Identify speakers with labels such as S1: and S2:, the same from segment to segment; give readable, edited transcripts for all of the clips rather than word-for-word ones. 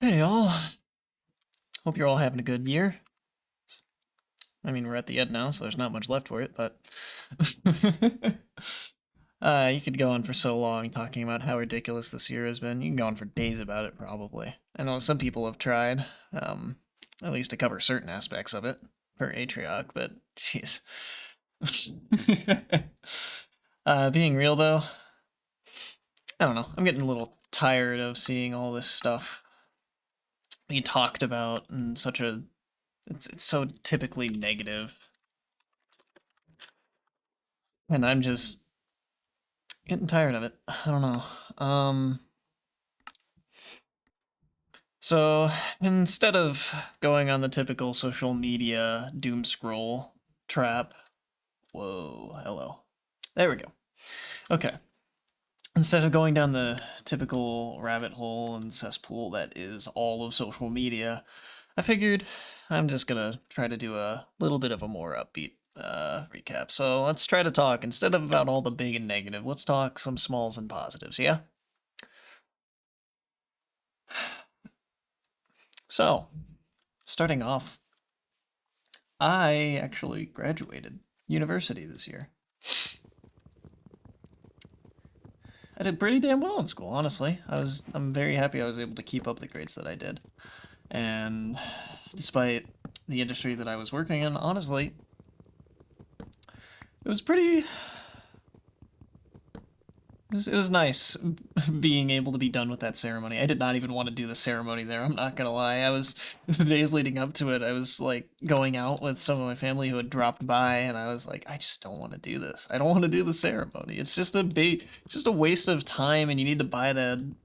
S1: Hey all, hope you're all having a good year. I mean, we're at the end now, so there's not much left for it, but you could go on for so long talking about how ridiculous this year has been. You can go on for days about it, probably. I know some people have tried, at least to cover certain aspects of it per Atrioc, but jeez. Being real though, I don't know. I'm getting a little tired of seeing all this stuff be talked about in such a it's so typically negative, and I'm just getting tired of it. I don't know. So instead of going on the typical social media doom scroll trap, whoa, hello. There we go. Okay. Instead of going down the typical rabbit hole and cesspool that is all of social media, I figured I'm just gonna try to do a little bit of a more upbeat recap. So let's try to talk, instead of about all the big and negative, let's talk some smalls and positives, yeah? So, starting off, I actually graduated university this year. I did pretty damn well in school, honestly. I'm very happy I was able to keep up the grades that I did. And despite the industry that I was working in, honestly, it was pretty it was nice being able to be done with that ceremony. I did not even want to do the ceremony there. I'm not gonna lie. I was the days leading up to it. I was like going out with some of my family who had dropped by, and I was like, I just don't want to do this. I don't want to do the ceremony. It's just a waste of time, and you need to buy the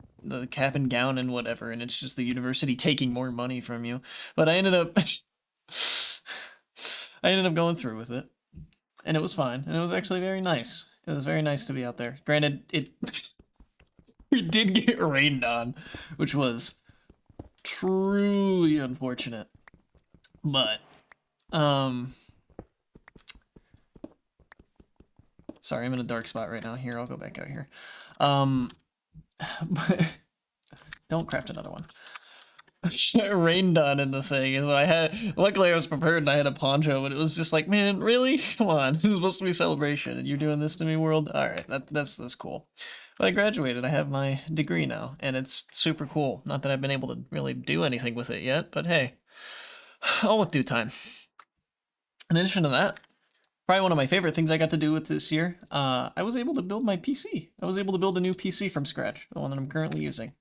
S1: cap and gown and whatever, and it's just the university taking more money from you. But I ended up I ended up going through with it, and it was fine, and it was actually very nice. It was very nice to be out there. Granted, we did get rained on, which was truly unfortunate. But, sorry, I'm in a dark spot right now. Here, I'll go back out here. But don't craft another one. It rained on in the thing, so luckily I was prepared and I had a poncho, but it was just like, man, really? Come on, this is supposed to be a celebration, and you're doing this to me, world? Alright, that's cool. But I graduated, I have my degree now, and it's super cool. Not that I've been able to really do anything with it yet, but hey, all with due time. In addition to that, probably one of my favorite things I got to do with this year, I was able to build my PC. I was able to build a new PC from scratch, the one that I'm currently using.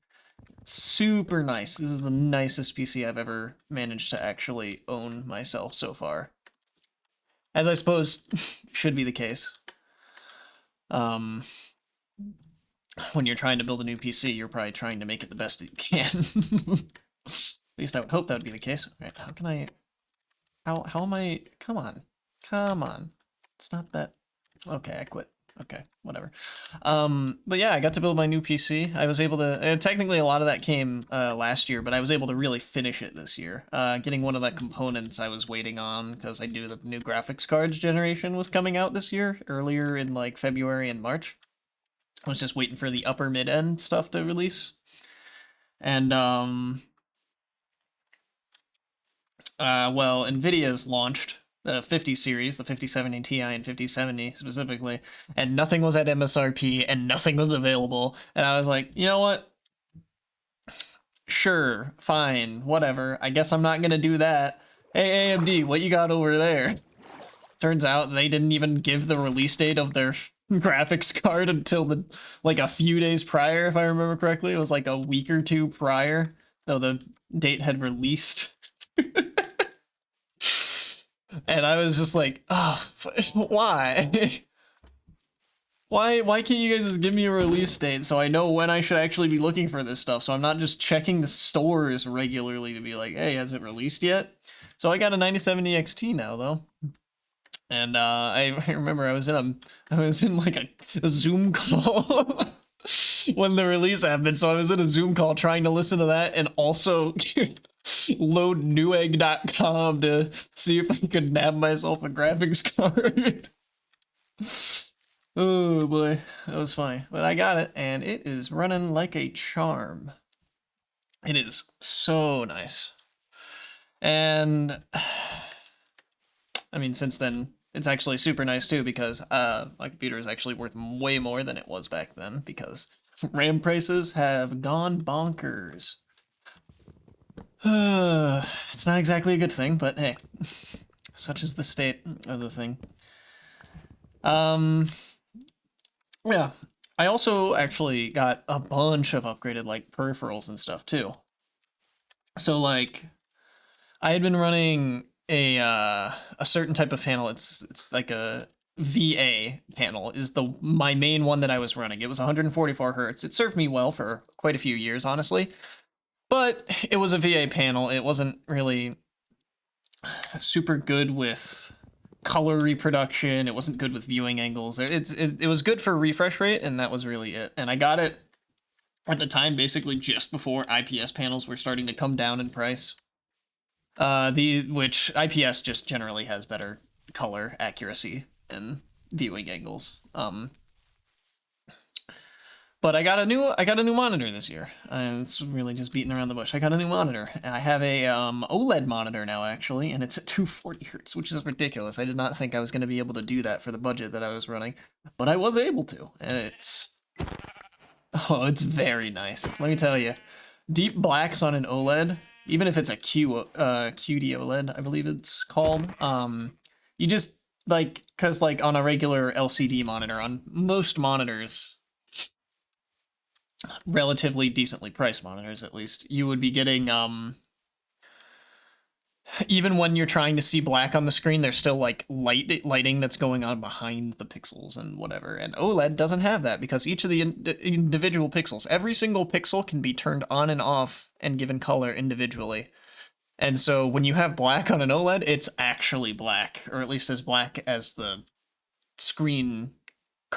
S1: Super nice. This is the nicest PC I've ever managed to actually own myself so far. As I suppose should be the case. When you're trying to build a new PC, you're probably trying to make it the best that you can. At least I would hope that would be the case. All right, how can I... How am I... Come on. Come on. It's not that... Okay, I quit. Okay, whatever. But yeah, I got to build my new PC. I was able to, technically a lot of that came last year, but I was able to really finish it this year. Getting one of the components I was waiting on, because I knew the new graphics cards generation was coming out this year, earlier in like February and March. I was just waiting for the upper mid-end stuff to release. And, well, NVIDIA's launched the 50 series, the 5070 Ti and 5070 specifically, and nothing was at MSRP and nothing was available. And I was like, you know what? Sure, fine, whatever. I guess I'm not gonna do that. Hey, AMD, what you got over there? Turns out they didn't even give the release date of their graphics card until like a few days prior, if I remember correctly. It was like a week or two prior, though the date had released. And I was just like, oh, why? Why can't you guys just give me a release date so I know when I should actually be looking for this stuff, so I'm not just checking the stores regularly to be like, hey, has it released yet? So I got a 9070 XT now, though. And I remember I was in like a Zoom call when the release happened, so I was in a Zoom call trying to listen to that and also load newegg.com to see if I could nab myself a graphics card. Oh boy, that was funny. But I got it, and it is running like a charm. It is so nice. And I mean, since then, it's actually super nice too because my computer is actually worth way more than it was back then because RAM prices have gone bonkers. It's not exactly a good thing, but hey, such is the state of the thing. Yeah. I also actually got a bunch of upgraded like peripherals and stuff too. So like I had been running a certain type of panel. It's like a VA panel is the my main one that I was running. It was 144 hertz. It served me well for quite a few years, honestly. But it was a VA panel. It wasn't really super good with color reproduction. It wasn't good with viewing angles. It was good for refresh rate, and that was really it. And I got it at the time basically just before IPS panels were starting to come down in price. Which IPS just generally has better color accuracy and viewing angles. But I got a new monitor this year. It's really just beating around the bush. I got a new monitor. I have a OLED monitor now actually, and it's at 240 hertz, which is ridiculous. I did not think I was going to be able to do that for the budget that I was running, but I was able to, and it's very nice. Let me tell you, deep blacks on an OLED, even if it's a QD OLED, I believe it's called. You just like because like on a regular LCD monitor, on most monitors, relatively decently priced monitors at least, you would be getting even when you're trying to see black on the screen, there's still like lighting that's going on behind the pixels and whatever. And OLED doesn't have that because each of the individual pixels, every single pixel can be turned on and off and given color individually. And so when you have black on an OLED, it's actually black, or at least as black as the screen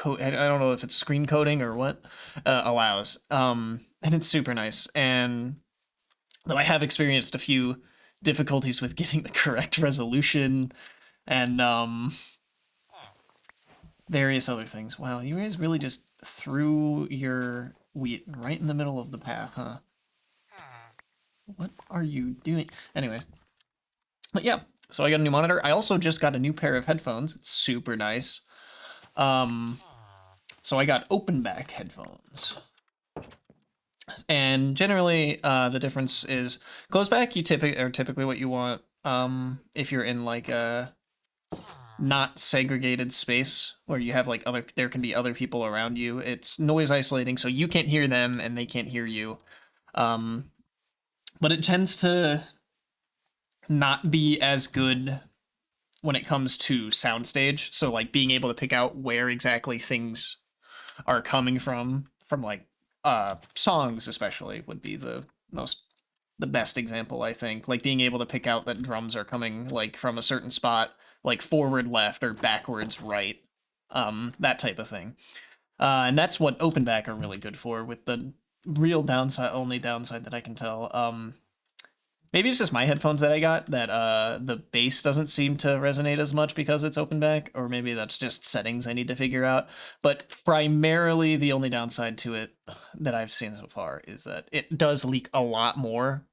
S1: I don't know if it's screen coding or what allows. And it's super nice. And though I have experienced a few difficulties with getting the correct resolution and various other things. Wow, you guys really just threw your wheat right in the middle of the path, huh? What are you doing? Anyways, but yeah, so I got a new monitor. I also just got a new pair of headphones. It's super nice. So I got open back headphones. And generally, the difference is closed back. You typically what you want if you're in like a not segregated space where you have like there can be other people around you. It's noise isolating, so you can't hear them and they can't hear you. But it tends to not be as good when it comes to soundstage. So like being able to pick out where exactly things are coming from like songs especially would be the best example, I think. Like being able to pick out that drums are coming like from a certain spot, like forward left or backwards right, that type of thing. And that's what open back are really good for, with the real only downside that I can tell. Maybe it's just my headphones that I got that the bass doesn't seem to resonate as much because it's open back, or maybe that's just settings I need to figure out. But primarily the only downside to it that I've seen so far is that it does leak a lot more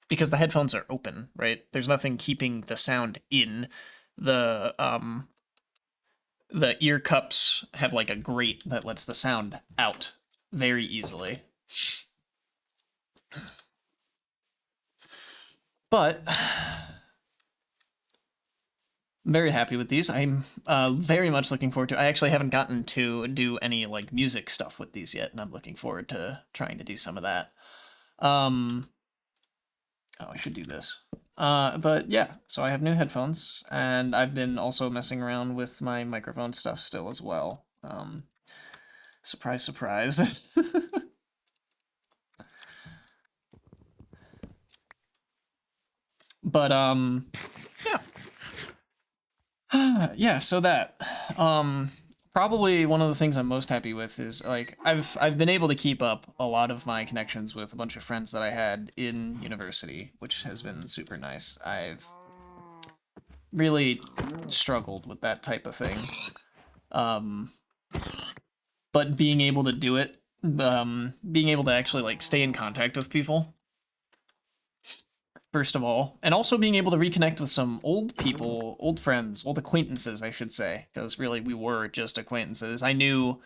S1: because the headphones are open, right? There's nothing keeping the sound in. The ear cups have like a grate that lets the sound out very easily. But I'm very happy with these. I'm very much looking forward to. I actually haven't gotten to do any like music stuff with these yet, and I'm looking forward to trying to do some of that. Oh, I should do this. But yeah, so I have new headphones, and I've been also messing around with my microphone stuff still as well. Surprise, surprise. But yeah. Yeah, so that probably one of the things I'm most happy with is like I've been able to keep up a lot of my connections with a bunch of friends that I had in university, which has been super nice. I've really struggled with that type of thing. But being able to do it, being able to actually like stay in contact with people first of all, and also being able to reconnect with some old people, old friends, old acquaintances, I should say, because really we were just acquaintances. I knew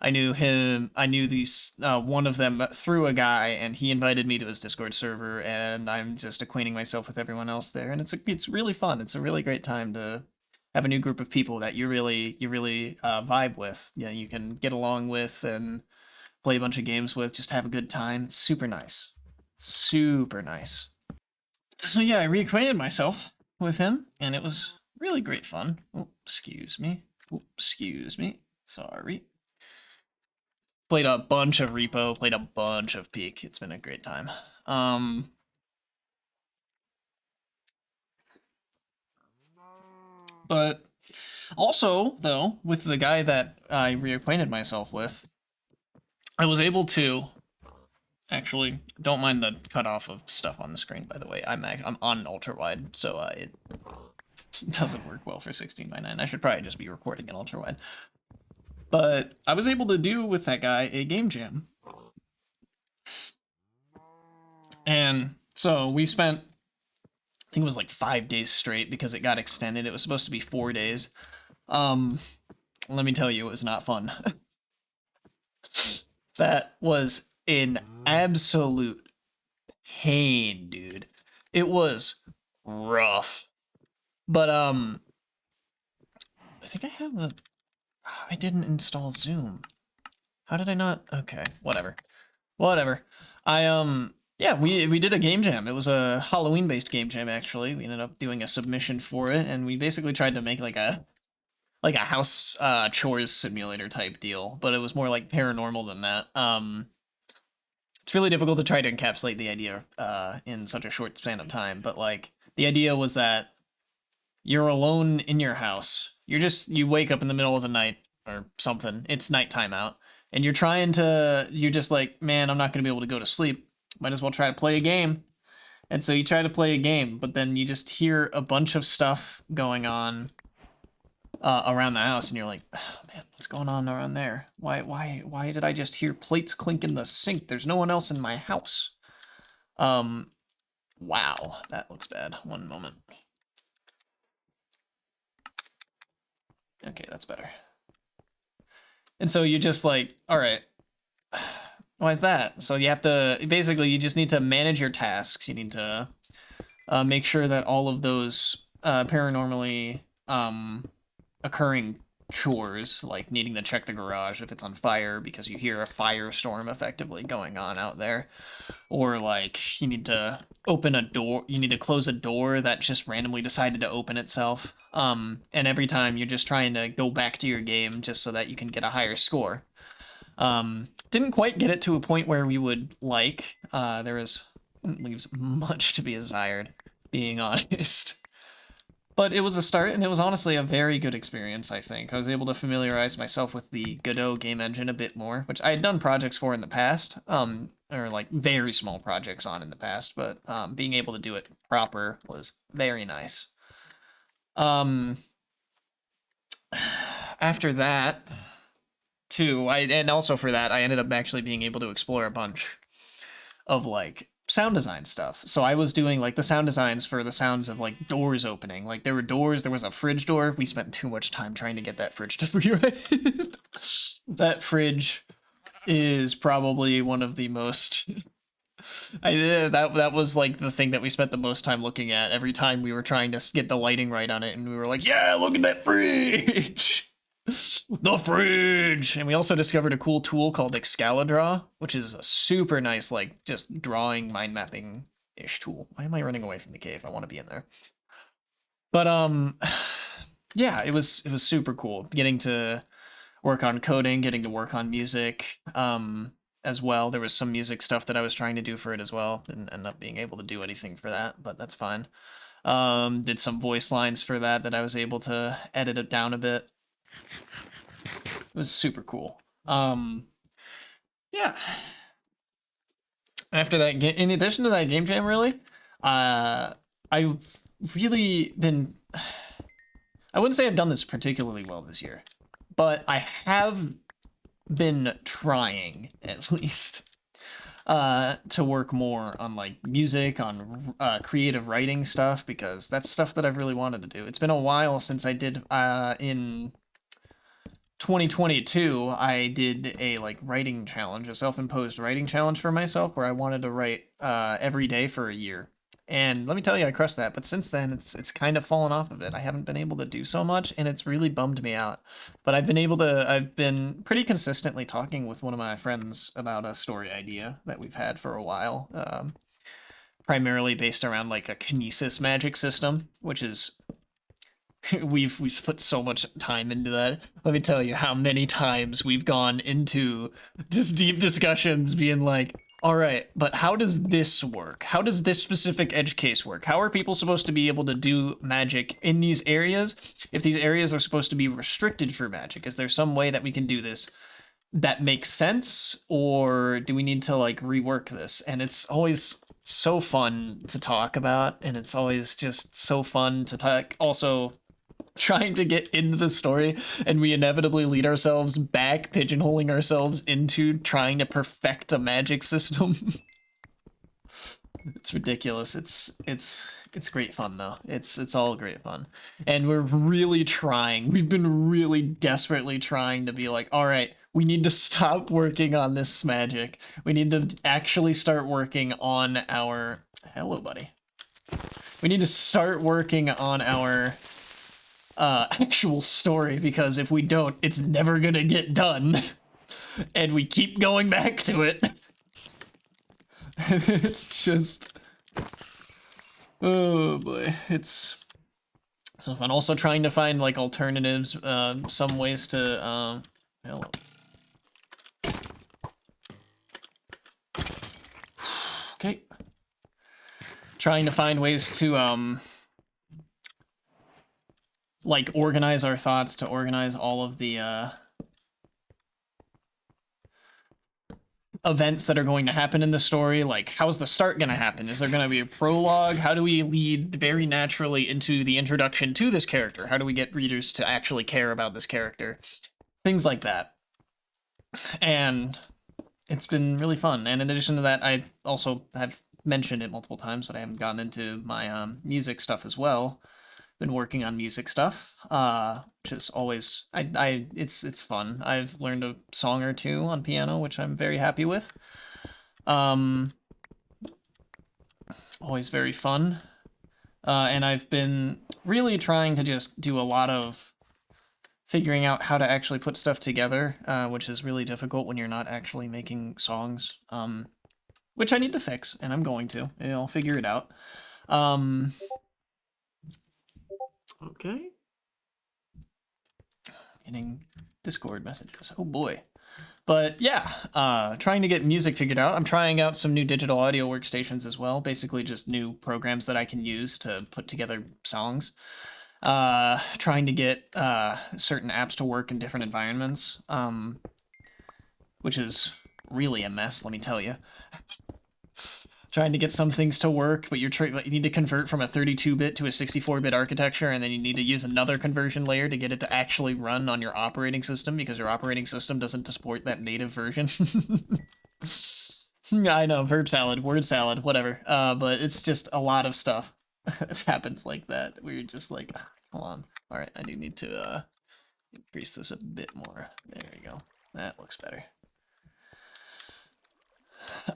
S1: him. I knew these one of them through a guy, and he invited me to his Discord server, and I'm just acquainting myself with everyone else there, and it's really fun. It's a really great time to have a new group of people that you really vibe with. You know, you can get along with and play a bunch of games with. Just have a good time. It's super nice. Super nice. So yeah, I reacquainted myself with him, and it was really great fun. Oh, excuse me. Oh, excuse me. Sorry. Played a bunch of Repo, played a bunch of Peak. It's been a great time. But also, though, with the guy that I reacquainted myself with, I was able to actually, don't mind the cutoff of stuff on the screen, by the way. I'm on ultra wide, so it doesn't work well for 16:9. I should probably just be recording in ultra wide. But I was able to do with that guy a game jam. And so we spent, I think it was like 5 days straight because it got extended. It was supposed to be 4 days. Let me tell you, it was not fun. That was an absolute pain, dude. It was rough. But I think I have the, I didn't install Zoom. How did I not? Okay, whatever. Yeah, we did a game jam. It was a Halloween based game jam actually. We ended up doing a submission for it, and we basically tried to make like a house chores simulator type deal, but it was more like paranormal than that. It's really difficult to try to encapsulate the idea in such a short span of time, but like the idea was that you're alone in your house. You wake up in the middle of the night or something. It's nighttime out, and you're just like, man, I'm not gonna be able to go to sleep. Might as well try to play a game. And so you try to play a game, but then you just hear a bunch of stuff going on around the house, and you're like, oh, man, what's going on around there? Why did I just hear plates clink in the sink? There's no one else in my house. Wow, that looks bad. One moment. Okay, that's better. And so you're just like, all right, why is that? So you have to, basically, you just need to manage your tasks. You need to make sure that all of those paranormally occurring chores, like needing to check the garage if it's on fire because you hear a firestorm effectively going on out there, or like you need to open a door, you need to close a door that just randomly decided to open itself. And every time you're just trying to go back to your game just so that you can get a higher score. Didn't quite get it to a point where we would like. Leaves much to be desired, being honest. But it was a start, and it was honestly a very good experience, I think. I was able to familiarize myself with the Godot game engine a bit more, which I had done projects for in the past, or like very small projects on in the past, but being able to do it proper was very nice. After that, too, and also for that, I ended up actually being able to explore a bunch of like sound design stuff. So I was doing like the sound designs for the sounds of like doors opening. Like there were doors, there was a fridge door. We spent too much time trying to get that fridge to rewrite. That fridge is probably one of the most that was like the thing that we spent the most time looking at every time we were trying to get the lighting right on it, and we were like, yeah, look at that fridge. The fridge. And we also discovered a cool tool called Excalidraw, which is a super nice, like, just drawing mind mapping ish tool. Why am I running away from the cave? I want to be in there. But yeah, it was super cool getting to work on coding, getting to work on music as well. There was some music stuff that I was trying to do for it as well. Didn't end up being able to do anything for that, but that's fine. Did some voice lines for that I was able to edit it down a bit. It was super cool. Yeah. After that, in addition to that game jam, really, I've really been. I wouldn't say I've done this particularly well this year, but I have been trying at least. to work more on like music, on creative writing stuff, because that's stuff that I've really wanted to do. It's been a while since I did in 2022 I did a like writing challenge, a self-imposed writing challenge for myself, where I wanted to write every day for a year. And let me tell you, I crushed that. But since then, it's kind of fallen off of it. I haven't been able to do so much, and it's really bummed me out. But I've been pretty consistently talking with one of my friends about a story idea that we've had for a while, primarily based around like a kinesis magic system, which is we've put so much time into that. Let me tell you how many times we've gone into just deep discussions being like, all right, but how does this work? How does this specific edge case work? How are people supposed to be able to do magic in these areas if these areas are supposed to be restricted for magic? Is there some way that we can do this that makes sense, or do we need to like rework this? And it's always so fun to talk about, and it's always just so fun to talk also trying to get into the story, and we inevitably lead ourselves back, pigeonholing ourselves into trying to perfect a magic system. It's ridiculous. It's great fun though. It's all great fun. And we're really trying. We've been really desperately trying to be like, all right, we need to stop working on this magic. We need to actually start working on our hello buddy. We need to start working on our actual story, because if we don't, it's never gonna get done. And we keep going back to it. It's just, oh boy, it's so fun. Also trying to find like alternatives, some ways to hello. Okay. Trying to find ways to like organize our thoughts, to organize all of the events that are going to happen in the story. Like, how's the start going to happen? Is there going to be a prologue? How do we lead very naturally into the introduction to this character? How do we get readers to actually care about this character? Things like that. And it's been really fun. And in addition to that, I also have mentioned it multiple times, but I haven't gotten into my music stuff as well. Been working on music stuff, which is always it's fun. I've learned a song or two on piano, which I'm very happy with. Always very fun. And I've been really trying to just do a lot of figuring out how to actually put stuff together, which is really difficult when you're not actually making songs, which I need to fix, and I'm going to. And I'll figure it out. Okay. Getting Discord messages. Oh boy. But yeah, trying to get music figured out. I'm trying out some new digital audio workstations as well. Basically just new programs that I can use to put together songs. Trying to get certain apps to work in different environments, which is really a mess, let me tell you. Trying to get some things to work, but you need to convert from a 32-bit to a 64-bit architecture, and then you need to use another conversion layer to get it to actually run on your operating system, because your operating system doesn't support that native version. I know, verb salad, word salad, whatever. But it's just a lot of stuff. It happens like that, where you're just like, hold on. All right, I do need to increase this a bit more. There we go. That looks better.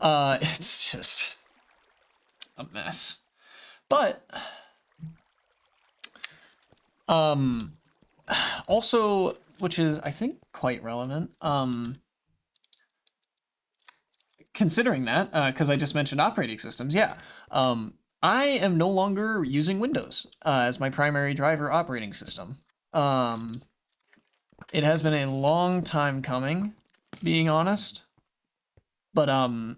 S1: It's just a mess. But also, which is I think quite relevant, considering that, because I just mentioned operating systems, yeah. I am no longer using Windows as my primary driver operating system. It has been a long time coming, being honest, but I'm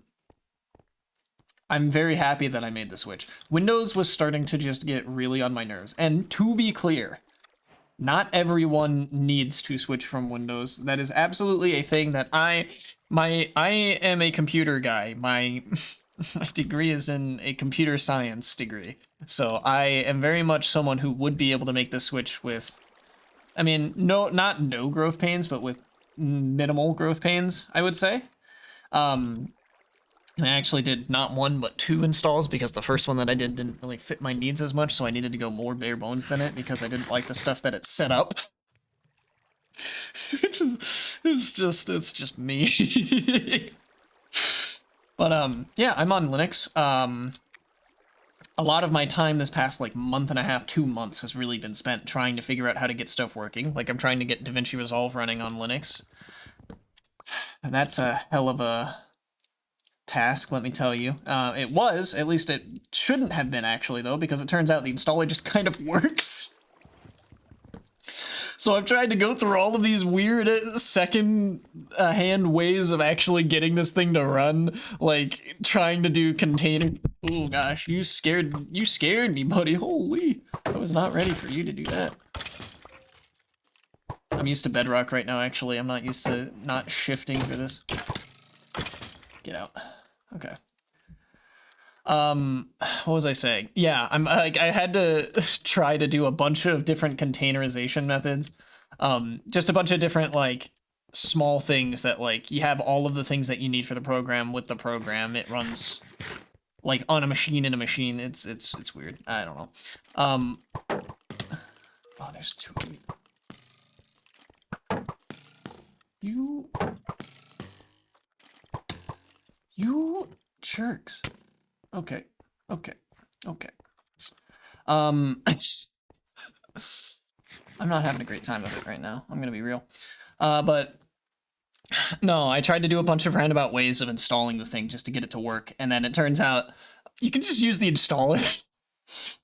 S1: very happy that I made the switch. Windows was starting to just get really on my nerves. And to be clear, not everyone needs to switch from Windows. That is absolutely a thing that I am a computer guy. My degree is in a computer science degree. So I am very much someone who would be able to make the switch with, I mean, not no growth pains, but with minimal growth pains, I would say. And I actually did not one, but 2 installs because the first one that I did didn't really fit my needs as much, so I needed to go more bare bones than it because I didn't like the stuff that it set up. Which is, it's just me. But, yeah, I'm on Linux. A lot of my time this past, like, month and a half, 2 months has really been spent trying to figure out how to get stuff working. Like, I'm trying to get DaVinci Resolve running on Linux. And that's a hell of a task, let me tell you. It was, at least it shouldn't have been actually though, because it turns out the installer just kind of works. So I've tried to go through all of these weird second-hand ways of actually getting this thing to run, like trying to do container. Oh gosh, you scared me, buddy. Holy, I was not ready for you to do that. I'm used to Bedrock right now, actually. I'm not used to not shifting for this. Get out. Okay. What was I saying? Yeah, I'm like, I had to try to do a bunch of different containerization methods. Just a bunch of different, like, small things that, like, you have all of the things that you need for the program with the program. It runs, like, on a machine in a machine. It's weird. I don't know. Oh, there's 2 of you. You jerks. Okay. I'm not having a great time of it right now. I'm gonna be real. But no, I tried to do a bunch of roundabout ways of installing the thing just to get it to work, and then it turns out you can just use the installer.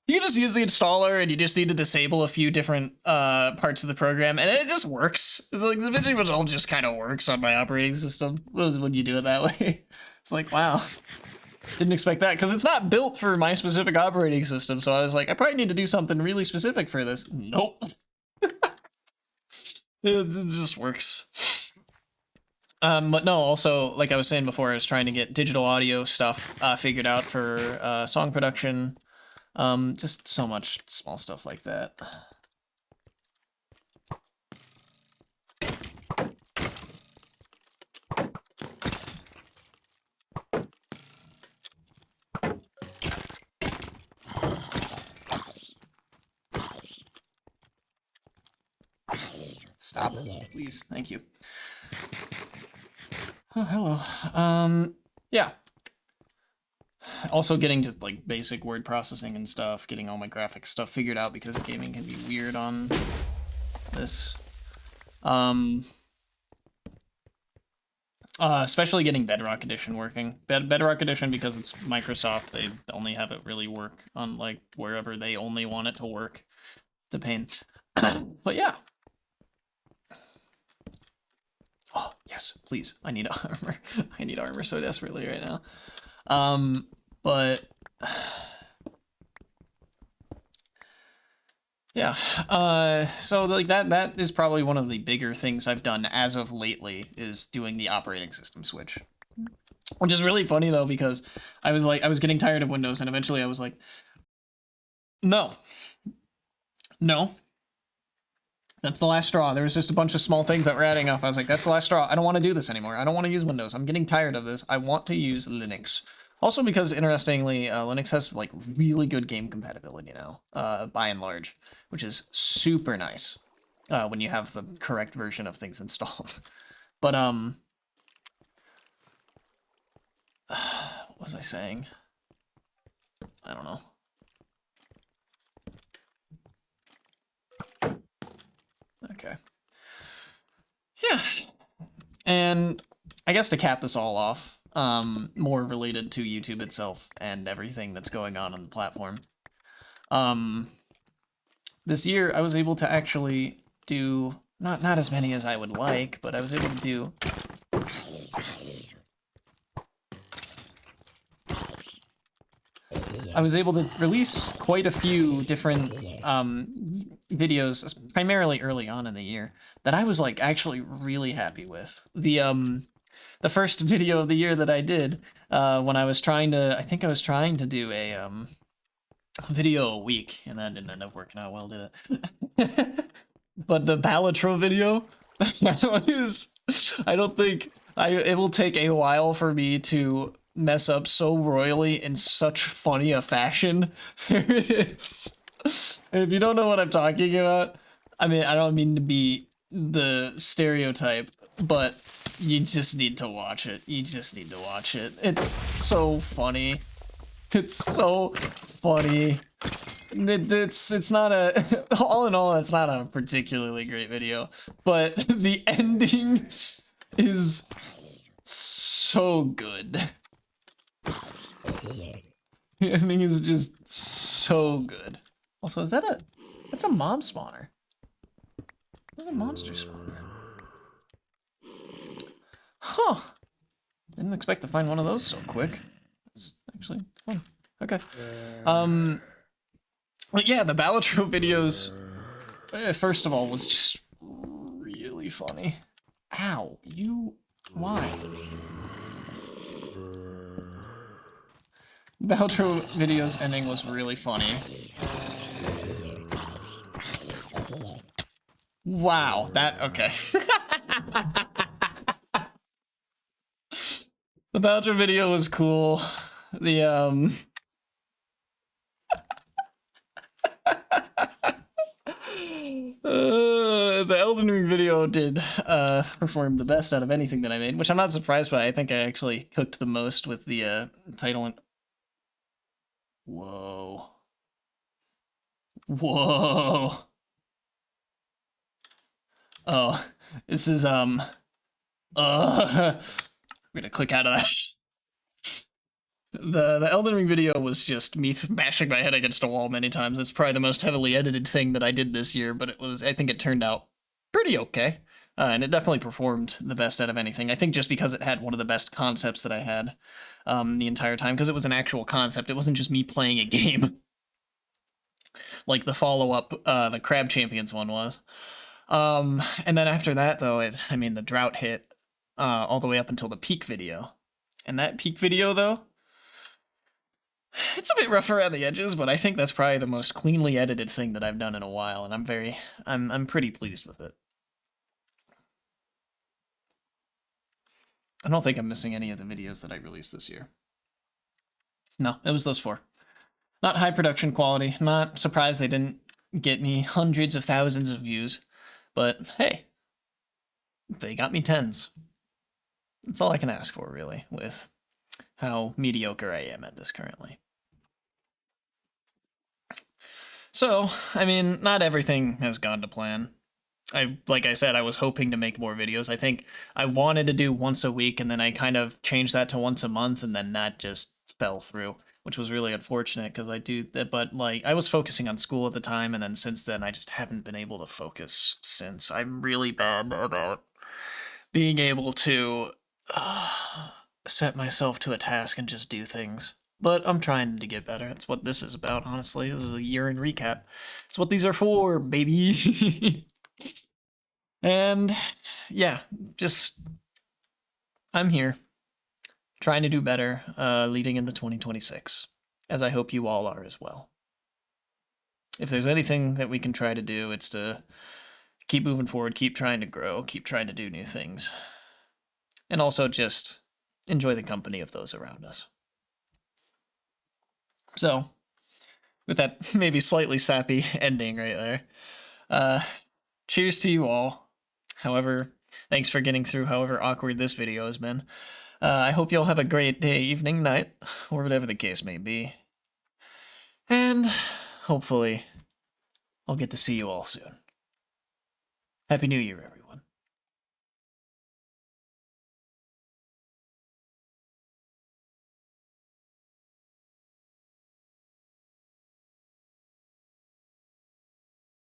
S1: You can just use the installer, and you just need to disable a few different parts of the program, and it just works. It's like DaVinci Resolve just kind of works on my operating system when you do it that way. It's like, wow. Didn't expect that, because it's not built for my specific operating system, so I was like, I probably need to do something really specific for this. Nope. It just works. But no, also, like I was saying before, I was trying to get digital audio stuff figured out for song production. Just so much small stuff like that. Stop, please. Thank you. Oh, hello. Yeah. Also getting just like basic word processing and stuff, getting all my graphics stuff figured out because gaming can be weird on this. Especially getting Bedrock Edition working. Bedrock Edition, because it's Microsoft, they only have it really work on like wherever they only want it to work. It's a pain. But yeah. Oh, yes, please. I need armor. I need armor so desperately right now. But yeah, so like that is probably one of the bigger things I've done as of lately, is doing the operating system switch. Which is really funny though, because I was getting tired of Windows, and eventually I was like, no. That's the last straw. There was just a bunch of small things that were adding up. I was like, that's the last straw. I don't want to do this anymore. I don't want to use Windows. I'm getting tired of this. I want to use Linux. Also because, interestingly, Linux has like really good game compatibility now, by and large, which is super nice when you have the correct version of things installed. But, what was I saying? I don't know. Okay. Yeah. And I guess to cap this all off, more related to YouTube itself and everything that's going on the platform. This year I was able to actually do not as many as I would like, but I was able to do release quite a few different videos, primarily early on in the year, that I was like actually really happy with. The first video of the year that I did, when I think I was trying to do a video a week, and that didn't end up working out well, did it? But the Balatro video, it will take a while for me to mess up so royally in such funny a fashion. There is. If you don't know what I'm talking about, I mean, I don't mean to be the stereotype, but you just need to watch it. You just need to watch it. It's so funny. It's so funny. It's not a all in all, it's not a particularly great video, but the ending is so good. The ending is just so good. Also, is that that's a mob spawner? There's a monster spawner. Huh. Didn't expect to find one of those so quick. That's actually fun. Okay. But yeah, the Balatro videos, first of all, was just really funny. Ow, why? Balatro videos ending was really funny. Wow, okay. The Balatro video was cool. The the Elden Ring video did perform the best out of anything that I made, which I'm not surprised by. I think I actually cooked the most with the title and... Whoa. Whoa. Oh, this is I'm gonna click out of that. The Elden Ring video was just me smashing my head against a wall many times. It's probably the most heavily edited thing that I did this year, but I think it turned out pretty okay. And it definitely performed the best out of anything. I think just because it had one of the best concepts that I had the entire time, because it was an actual concept. It wasn't just me playing a game. Like the follow-up, the Crab Champions one was. And then after that, though, the drought hit all the way up until the peak video. And that peak video, though, it's a bit rough around the edges, but I think that's probably the most cleanly edited thing that I've done in a while, and I'm pretty pleased with it. I don't think I'm missing any of the videos that I released this year. No, it was those 4. Not high production quality. Not surprised they didn't get me hundreds of thousands of views, but hey, they got me 10s. That's all I can ask for, really, with how mediocre I am at this currently. So, I mean, not everything has gone to plan. Like I said, I was hoping to make more videos. I think I wanted to do once a week, and then I kind of changed that to once a month, and then that just fell through, which was really unfortunate because I do that. But like, I was focusing on school at the time, and then since then, I just haven't been able to focus since. I'm really bad about being able to set myself to a task and just do things. But I'm trying to get better. That's what this is about, honestly. This is a year in recap. It's what these are for, baby. And yeah, just I'm here trying to do better leading into 2026, as I hope you all are as well. If there's anything that we can try to do, it's to keep moving forward, keep trying to grow, keep trying to do new things. And also just enjoy the company of those around us. So, with that maybe slightly sappy ending right there, cheers to you all. However, thanks for getting through however awkward this video has been. I hope you all have a great day, evening, night, or whatever the case may be. And hopefully, I'll get to see you all soon. Happy New Year, everyone.